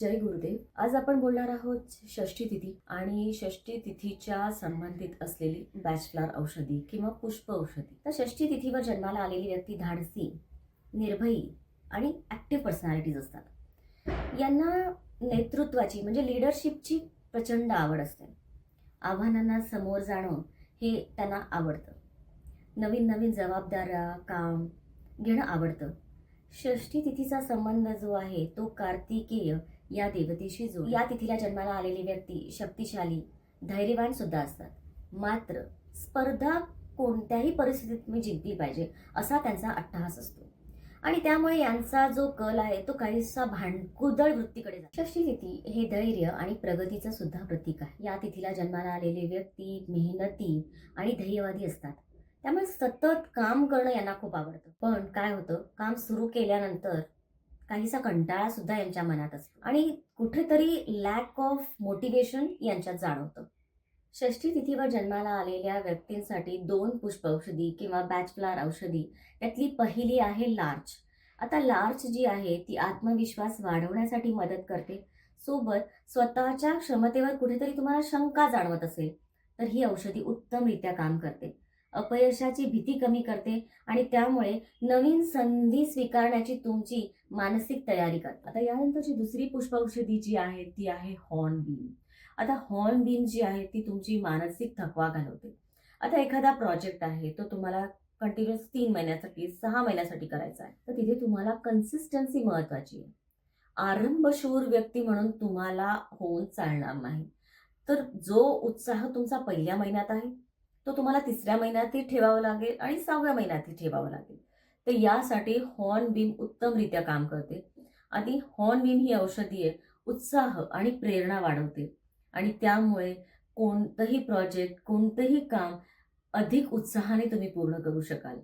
जय गुरुदेव. आज आपण बोलणार आहोत षष्ठी तिथी आणि षष्ठी तिथीच्या संबंधित असलेली बॅचलर औषधी किंवा पुष्प औषधी. तर षष्ठी तिथीवर जन्माला आलेली व्यक्ती धाडसी, निर्भयी आणि ॲक्टिव्ह पर्सनॅलिटीज असतात. यांना नेतृत्वाची म्हणजे लीडरशिपची प्रचंड आवड असते. आव्हानांना समोर जाणं हे त्यांना आवडतं. नवीन नवीन जबाबदाऱ्या, काम घेणं आवडतं. षष्ठी तिथीचा संबंध जो आहे तो कार्तिकेय या देवतेशी जोडला. या तिथीला जन्माला आलेली व्यक्ती शक्तिशाली, धैर्यवान सुद्धा असतात. मात्र स्पर्धा कोणत्याही परिस्थितीत मी जिंकली पाहिजे असा त्यांचा अट्टहास असतो आणि त्यामुळे यांचा जो कल आहे तो काहीसा भांडकुदळ वृत्तीकडे जातो. षष्ठी तिथी हे धैर्य आणि प्रगतीचं सुद्धा प्रतीक आहे. या तिथीला जन्माला आलेली व्यक्ती मेहनती आणि ध्येयवादी असतात. त्यामुळे सतत काम करणं यांना खूप आवडतं. पण काय होतं, काम सुरू केल्यानंतर काहीसा कंटाळा सुद्धा यांच्या मनात असतो आणि कुठेतरी लॅक ऑफ मोटिवेशन यांच्यात जाणवतं. षष्ठी तिथीवर जन्माला आलेल्या व्यक्तींसाठी 2 पुष्प औषधी किंवा बॅचलर औषधी. त्यातली पहिली आहे लार्च. आता लार्च जी आहे ती आत्मविश्वास वाढवण्यासाठी मदत करते. सोबत स्वतःच्या क्षमतेवर कुठेतरी तुम्हाला शंका जाणवत असेल तर ही औषधी उत्तमरित्या काम करते. अपयशाची भीती कमी करते आणि त्यामुळे नवीन संधी स्वीकारण्याची तुमची मानसिक तयारी करते. आता यानंतरची दुसरी पुष्पौषधी जी आहे ती आहे हॉर्नबील. आता हॉर्नबील जी आहे ती तुमची मानसिक थकवा घालवते. आता एखादा प्रोजेक्ट आहे तो तुम्हाला कंटिन्युअस 3 महिन्यासाठी 6 महिन्यासाठी करायचा आहे, तर तिथे तुम्हाला कन्सिस्टन्सी महत्वाची आहे. आरंभशूर व्यक्ती म्हणून तुम्हाला होऊन चालणार नाही. तर जो उत्साह तुमचा पहिल्या महिन्यात आहे तो तुम्हाला 3ऱ्या महिन्यातही ठेवावा लागेल आणि 6व्या महिन्यातही ठेवावा लागेल. तर यासाठी हॉर्नबील उत्तमरित्या काम करते. आधी हॉर्नबील ही औषधी आहे उत्साह आणि प्रेरणा वाढवते आणि त्यामुळे कोणतंही प्रोजेक्ट, कोणतंही काम अधिक उत्साहाने तुम्ही पूर्ण करू शकाल.